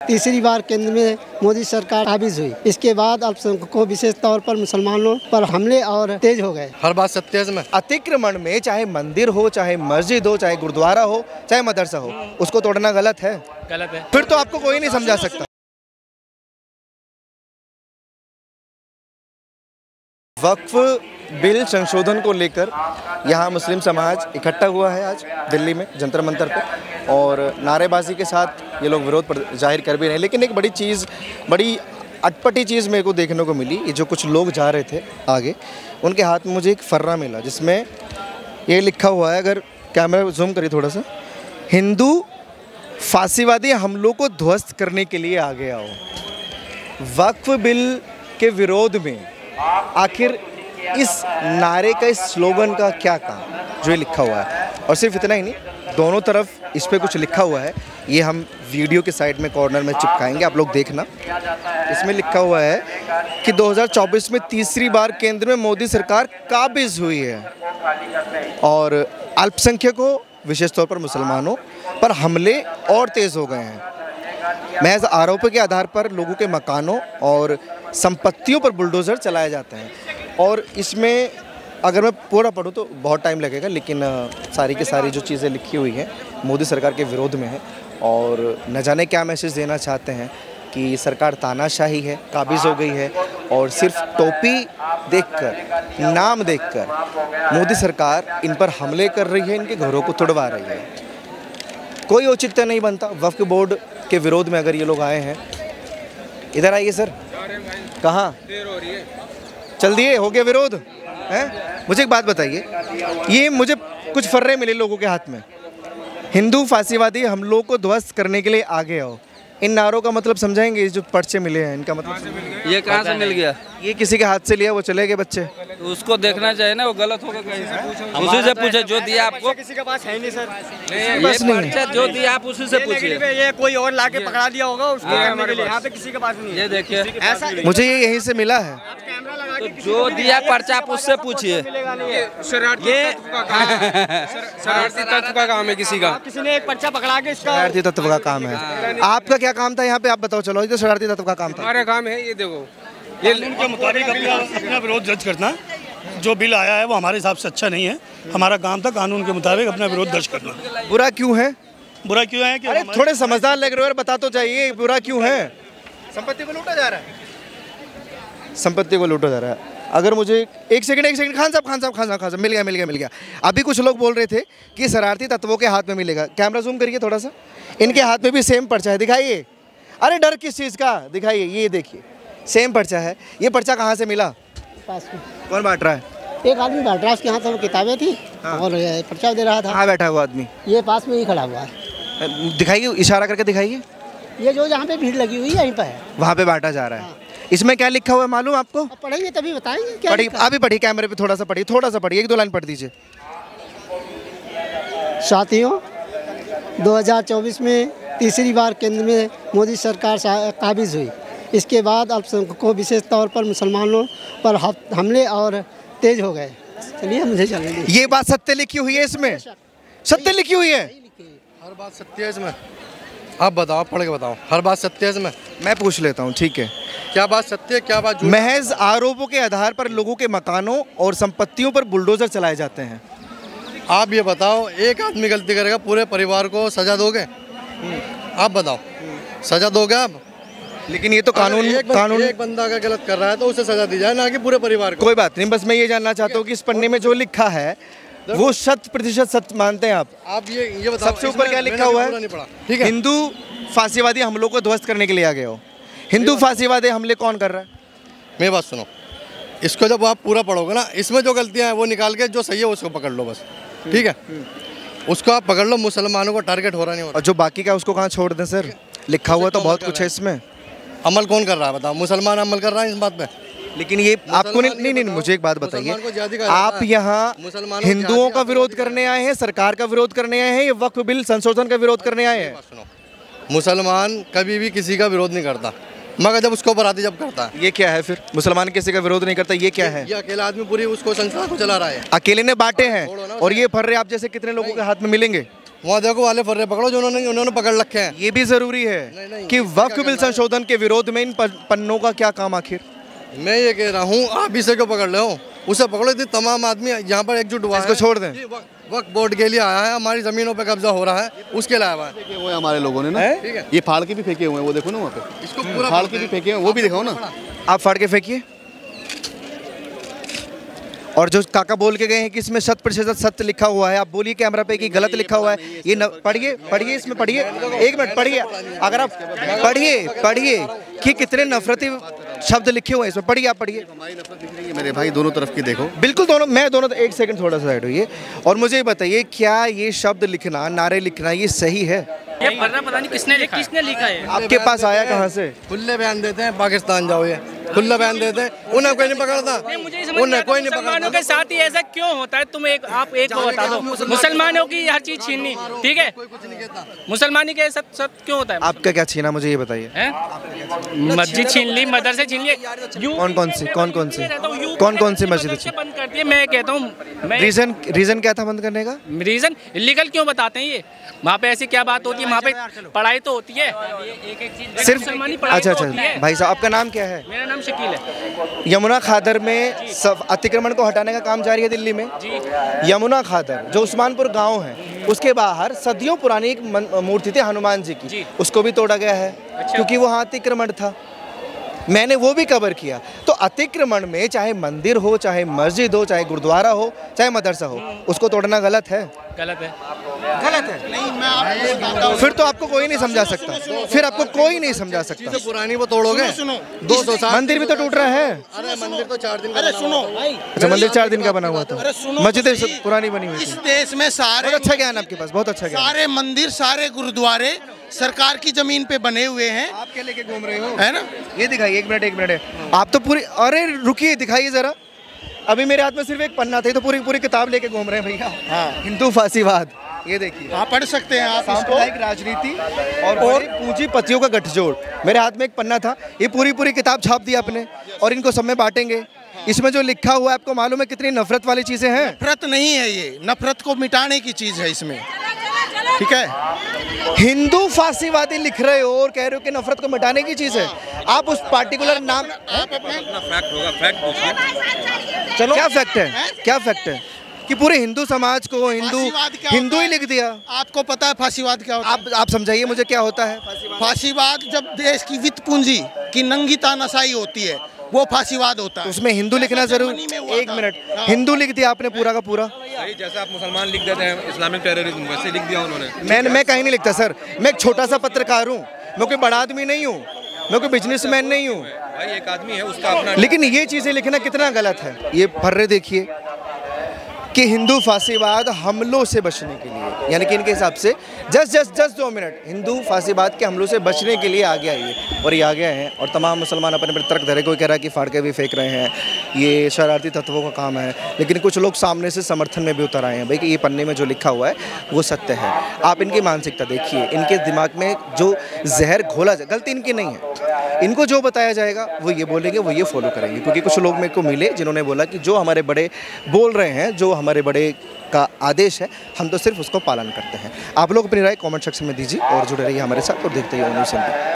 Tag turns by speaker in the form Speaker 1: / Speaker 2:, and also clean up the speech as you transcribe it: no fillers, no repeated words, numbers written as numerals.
Speaker 1: तीसरी बार केंद्र में मोदी सरकार काबिज हुई। इसके बाद अल्पसंख्यकों विशेष तौर पर मुसलमानों पर हमले और तेज हो गए।
Speaker 2: हर बात सत्य है। अतिक्रमण में चाहे मंदिर हो, चाहे मस्जिद हो, चाहे गुरुद्वारा हो, चाहे मदरसा हो, उसको तोड़ना गलत है। फिर तो आपको कोई नहीं समझा सकता। वक्फ बिल संशोधन को लेकर यहाँ मुस्लिम समाज इकट्ठा हुआ है आज दिल्ली में जंतर मंतर पर, और नारेबाजी के साथ ये लोग विरोध जाहिर कर भी रहे हैं। लेकिन एक बड़ी अटपटी चीज़ मेरे को देखने को मिली। ये जो कुछ लोग जा रहे थे आगे, उनके हाथ में मुझे एक फर्रा मिला जिसमें ये लिखा हुआ है, अगर कैमरा जूम करिए थोड़ा सा, हिंदू फांसीवादी हमलों को ध्वस्त करने के लिए आगे आओ। वक्फ बिल के विरोध में आखिर इस नारे का, इस स्लोगन का क्या काम, जो ये लिखा हुआ है। और सिर्फ इतना ही नहीं, दोनों तरफ इस पे कुछ लिखा हुआ है। ये हम वीडियो के साइड में कॉर्नर में चिपकाएंगे, आप लोग देखना। इसमें लिखा हुआ है कि 2024 में तीसरी बार केंद्र में मोदी सरकार काबिज हुई है और अल्पसंख्यकों विशेष तौर पर मुसलमानों पर हमले और तेज़ हो गए हैं। महज आरोपों के आधार पर लोगों के मकानों और संपत्तियों पर बुलडोज़र चलाए जाते हैं। और इसमें अगर मैं पूरा पढ़ूँ तो बहुत टाइम लगेगा, लेकिन सारी की सारी जो चीज़ें लिखी हुई हैं मोदी सरकार के विरोध में है। और न जाने क्या मैसेज देना चाहते हैं कि सरकार तानाशाही है, काबिज हो गई है, और सिर्फ टोपी देखकर, नाम देखकर मोदी सरकार इन पर हमले कर रही है, इनके घरों को तुड़वा रही है। कोई औचित्य नहीं बनता। वक्फ बोर्ड के विरोध में अगर ये लोग आए हैं, इधर आइए सर। कहाँ चल दिए, हो गया विरोध है? मुझे एक बात बताइए, ये मुझे कुछ फर्रे मिले लोगों के हाथ में, हिंदू फांसीवादी हम लोग को ध्वस्त करने के लिए आगे आओ। इन नारों का मतलब समझाएंगे? इस जो पर्चे मिले हैं इनका मतलब
Speaker 3: ये कहाँ से मिल गया?
Speaker 2: ये किसी के हाथ से लिया, वो चले गए बच्चे।
Speaker 3: तो उसको देखना चाहिए ना, वो गलत होगा कहीं से। उसी से पूछे जो दिया आपको।
Speaker 4: किसी के पास है नहीं सर,
Speaker 3: ये पर्चा जो दिया आप उसी से पूछिए।
Speaker 4: ये कोई और लाके पकड़ा दिया होगा उसको करने के लिए। यहाँ पे किसी के पास नहीं है।
Speaker 3: ये देखिए,
Speaker 4: ऐसा
Speaker 2: मुझे ये यहीं से मिला है।
Speaker 4: कैमरा लगा
Speaker 3: तो जो दिया पर्चा आप उससे पूछिए।
Speaker 5: शरारती तत्व का काम है किसी का।
Speaker 4: किसी ने एक पर्चा पकड़ा के इसका
Speaker 2: शरारती तत्व का काम है। आपका क्या काम था यहाँ पे, आप बताओ। चलो, ये तो शरारती तत्व का काम था।
Speaker 5: हमारा काम है, ये देखो,
Speaker 6: ये के मुताबिक अपना विरोध दर्ज करना। जो बिल आया है वो हमारे हिसाब से अच्छा नहीं है। हमारा काम था कानून के मुताबिक अपना विरोध दर्ज करना।
Speaker 2: बुरा क्यों है?
Speaker 6: बुरा क्यों है कि
Speaker 2: अरे थोड़े समझदार लग रहे हो, बता तो चाहिए बुरा क्यों है? संपत्ति को लूटा जा रहा है। संपत्ति को लूटा जा रहा है। अगर मुझे एक सेकंड खान साहब मिल गया। अभी कुछ लोग बोल रहे थे कि शरारती तत्वों के हाथ में मिलेगा। कैमरा जूम करिए थोड़ा सा, इनके हाथ में भी सेम पर्चा है, दिखाइए। अरे डर किस चीज़ का, दिखाइए। ये देखिए, सेम पर्चा है। ये पर्चा कहाँ से मिला?
Speaker 1: पास में
Speaker 2: कौन बांट रहा है?
Speaker 1: एक आदमी बांट रहा है, उसके हाथ में किताबें थी और पर्चा दे रहा था।
Speaker 2: कहाँ बैठा हुआ आदमी?
Speaker 1: ये पास में ही खड़ा हुआ है।
Speaker 2: दिखाइए, इशारा करके दिखाइए।
Speaker 1: ये जो जहाँ पे भीड़ लगी हुई है यहीं पर है,
Speaker 2: वहाँ पे बांटा जा रहा है। इसमें क्या लिखा हुआ है मालूम आपको?
Speaker 1: अब पढ़ेंगे तभी बताएंगे क्या
Speaker 2: पढ़िए,
Speaker 1: लिखा है।
Speaker 2: अभी पढ़िए, कैमरे पे थोड़ा सा पढ़िए, एक दो लाइन पढ़ दीजिए।
Speaker 1: साथियों, 2024 में तीसरी बार केंद्र में मोदी सरकार काबिज हुई। इसके बाद अल्पसंख्यकों विशेष तौर पर मुसलमानों पर हमले और तेज हो गए। चलिए मुझे चलने दीजिए।
Speaker 2: ये बात सत्य लिखी हुई है, इसमें सत्य लिखी हुई है।
Speaker 5: हर बात सत्य है इसमें। आप बताओ, पढ़ के बताओ, हर बात सत्य है इसमें।
Speaker 2: मैं पूछ लेता हूँ, ठीक है?
Speaker 5: क्या बात सत्य है, क्या बात झूठ?
Speaker 2: महज आरोपों के आधार पर लोगों के मकानों और संपत्तियों पर बुलडोजर चलाए जाते हैं।
Speaker 5: आप ये बताओ, एक आदमी गलती करेगा, पूरे परिवार को सजा दोगे? आप बताओ, सजा दोगे आप?
Speaker 2: लेकिन ये तो कानून
Speaker 5: एक बंदा अगर गलत कर रहा है तो उसे सजा दी जाए, ना कि पूरे परिवार को।
Speaker 2: कोई बात नहीं, बस मैं ये जानना चाहता हूँ कि इस पन्ने में जो लिखा है वो 100% सत्य मानते हैं आप?
Speaker 5: ये बताओ,
Speaker 2: सबसे ऊपर क्या लिखा हुआ है?
Speaker 5: ठीक है,
Speaker 2: हिंदू फांसीवादी हमलों को ध्वस्त करने के लिए आ गए हो। हिंदू फांसीवादी हमले कौन कर रहा है?
Speaker 5: मेरी बात सुनो, इसको जब आप पूरा पढ़ोगे ना, इसमें जो गलतियां हैं वो निकाल के जो सही है उसको पकड़ लो बस। ठीक है, उसको आप पकड़ लो। मुसलमानों को टारगेट हो रहा नहीं हो रहा।
Speaker 2: और जो बाकी का उसको कहाँ छोड़ दें सर? लिखा हुआ तो बहुत कुछ है इसमें।
Speaker 5: अमल कौन कर रहा है बताओ? मुसलमान अमल कर रहा है इस बात पे।
Speaker 2: लेकिन ये आपको नहीं, मुझे एक बात बताइए, आप यहाँ हिंदुओं का विरोध करने आए हैं, सरकार का विरोध करने आए हैं, ये वक्फ बिल संशोधन का विरोध करने आए हैं?
Speaker 5: मुसलमान कभी भी किसी का विरोध नहीं करता, मगर जब उसको ऊपर आती जब करता है।
Speaker 2: ये क्या है फिर? मुसलमान किसी का विरोध नहीं करता, ये क्या है?
Speaker 5: ये अकेला आदमी पूरी उसको संस्था को चला रहा है।
Speaker 2: अकेले ने बांटे हैं और ये फर्रे आप जैसे कितने लोगों के हाथ में मिलेंगे?
Speaker 5: वहाँ देखो वाले फर्रे पकड़ो जो उन्होंने पकड़ रखे हैं।
Speaker 2: ये भी जरूरी है कि वक्फ बिल संशोधन के विरोध में इन पन्नों का क्या काम आखिर?
Speaker 5: मैं ये कह रहा हूँ, आप इसे क्यों पकड़ रहे हो? उसे पकड़ो, इतने तमाम आदमी यहाँ पर एकजुट हुआ है।
Speaker 2: इसको छोड़ दें।
Speaker 5: वक्फ बोर्ड के लिए आया है, हमारी जमीनों पे कब्जा हो रहा है, उसके लिए आया है।
Speaker 7: वो हमारे लोगों ने ना,
Speaker 5: ठीक है,
Speaker 7: ये फाड़ के भी फेंके हुए हैं, वो देखो ना वहाँ पे,
Speaker 5: इसको पूरा
Speaker 7: फाड़ के भी फेंके हुए हैं, वो भी दिखाओ ना।
Speaker 2: आप फाड़ के फेंकिए। और जो काका बोल के गए हैं कि इसमें 100% सत्य लिखा हुआ है, आप बोलिए कैमरा पे कि गलत लिखा हुआ है। ये पढ़िए इसमें पढ़िए, 1 मिनट पढ़िए। अगर आप पढ़िए कि कितने नफरती शब्द लिखे हुए हैं इसमें, पढ़िए, आप पढ़िए।
Speaker 7: हमारी नफरत दिख रही है मेरे भाई, दोनों तरफ की देखो।
Speaker 2: बिल्कुल दोनों, मैं दोनों, 1 सेकंड थोड़ा सा साइड होइए और मुझे बताइए, क्या ये शब्द लिखना, नारे लिखना, ये सही है?
Speaker 8: ये पता नहीं किसने लिखा है।
Speaker 2: आपके पास आया कहाँ से?
Speaker 5: खुले बयान देते हैं, पाकिस्तान जाओ, ये खुला बयान देते हैं, उन्हें कोई नहीं पकड़ता, उन्हें कोई नहीं पकड़ता।
Speaker 8: मुसलमानों के साथ ही ऐसा क्यों होता है? तुम आप एक को बता दो, मुसलमानों की हर चीज छीननी, ठीक है? मुसलमानी के साथ क्यों होता है?
Speaker 2: आपका क्या छीना, मुझे ये बताइए।
Speaker 8: मस्जिद छीन ली, मदरसे छीन लिए,
Speaker 2: कौन कौन सी मस्जिद
Speaker 8: बंद करती है? मैं कहता हूँ,
Speaker 2: रीजन क्या था बंद करने का?
Speaker 8: रीजन इलीगल क्यों बताते हैं ये? वहाँ पे ऐसी क्या बात होती है? वहाँ पे पढ़ाई तो होती है
Speaker 2: सिर्फ। अच्छा,
Speaker 8: है।
Speaker 2: भाई साहब आपका नाम क्या है?
Speaker 8: मेरा नाम शकील है।
Speaker 2: यमुना खादर में अतिक्रमण को हटाने का काम जारी है दिल्ली में। यमुना खादर जो उस्मानपुर गांव है, उसके बाहर सदियों पुरानी एक मूर्ति थी हनुमान जी की, उसको भी तोड़ा गया है क्योंकि वहाँ अतिक्रमण था। मैंने वो भी कवर किया। तो अतिक्रमण में चाहे मंदिर हो, चाहे मस्जिद हो, चाहे गुरुद्वारा हो, चाहे मदरसा हो, उसको तोड़ना गलत है।
Speaker 8: गलत है।
Speaker 2: नहीं, मैं फिर तो आपको कोई नहीं समझा सकता, फिर आपको कोई नहीं समझा सकता।
Speaker 5: तो पुरानी वो तोड़ोगे?
Speaker 2: 200 साल मंदिर भी तो टूट रहा है।
Speaker 5: अरे मंदिर तो 4 दिन का।
Speaker 4: अरे सुनो,
Speaker 2: अच्छा, मंदिर 4 दिन का बना हुआ था, मस्जिद पुरानी बनी हुई थी।
Speaker 4: इस देश में सारे,
Speaker 2: बहुत अच्छा ज्ञान आपके पास, बहुत अच्छा ज्ञान।
Speaker 4: सारे मंदिर, सारे गुरुद्वारे सरकार की जमीन पे बने हुए हैं।
Speaker 2: आप क्या लेके घूम रहे हो,
Speaker 4: है ना?
Speaker 2: ये दिखाइए, 1 मिनट है। आप तो पूरी, अरे रुकिए, दिखाइए जरा। अभी मेरे हाथ में सिर्फ एक पन्ना था, तो पूरी किताब लेके घूम रहे हैं भैया। हाँ, हिंदू फासीवाद, ये देखिए।
Speaker 4: हाँ, पढ़ सकते हैं आप।
Speaker 2: सांप्रदायिक राजनीति और पूंजीपतियों का गठजोड़। मेरे हाथ में एक पन्ना था, ये पूरी किताब छाप दी आपने और इनको सब में बांटेंगे। इसमें जो लिखा हुआ है, आपको मालूम है कितनी नफरत वाली चीजें हैं?
Speaker 4: नफरत नहीं है, ये नफरत को मिटाने की चीज है इसमें, ठीक है?
Speaker 2: हिंदू फासीवादी लिख रहे हो और कह रहे हो कि नफरत को मिटाने की चीज है। आप उस पार्टिकुलर नाम,
Speaker 3: फैक्ट होगा, फैक्ट पूछिए।
Speaker 2: चलो, क्या फैक्ट है कि पूरे हिंदू समाज को हिंदू ही लिख दिया?
Speaker 4: आपको पता है फासीवाद क्या होता है?
Speaker 2: आप समझाइए मुझे, क्या होता है
Speaker 4: फासीवाद? जब देश की वित्त पूंजी की नंगी तानाशाही होती है, वो फासीवाद होता है।
Speaker 2: उसमें हिंदू लिखना जरूरी? 1 मिनट, हिंदू लिख दिया आपने पूरा का पूरा।
Speaker 3: जैसे आप मुसलमान लिख देते हैं इस्लामिक टेररिज्म, वैसे लिख दिया उन्होंने।
Speaker 2: मैं कहीं नहीं लिखता सर, मैं एक छोटा सा पत्रकार हूँ, मैं कोई बड़ा आदमी नहीं हूँ, मैं कोई बिजनेसमैन नहीं हूँ
Speaker 3: भाई, एक आदमी है, उसका अपना।
Speaker 2: लेकिन ये चीज़ें लिखना कितना गलत है। ये फर्रे देखिए कि हिंदू फासीवाद हमलों से बचने के लिए, यानी कि इनके हिसाब से जस्ट 2 मिनट, हिंदू फासीवाद के हमलों से बचने के लिए आ गया ये, और ये आ गया है। और तमाम मुसलमान अपने अपने तर्क धरे, कोई कह रहा है कि फाड़ के भी फेंक रहे हैं, ये शरारती तत्वों का काम है, लेकिन कुछ लोग सामने से समर्थन में भी उतर आए हैं भाई कि ये पन्ने में जो लिखा हुआ है वो सत्य है। आप इनकी मानसिकता देखिए, इनके दिमाग में जो जहर घोला जाए, गलती इनकी नहीं है, इनको जो बताया जाएगा वो ये बोलेंगे, वो ये फॉलो करेंगे। क्योंकि कुछ लोग मेरे को मिले जिन्होंने बोला कि जो हमारे बड़े बोल रहे हैं, जो हमारे बड़े का आदेश है, हम तो सिर्फ उसको पालन करते हैं। आप लोग अपनी राय कमेंट सेक्शन में दीजिए और जुड़े रहिए हमारे साथ और देखते रहिए न्यूज़ इंडिया।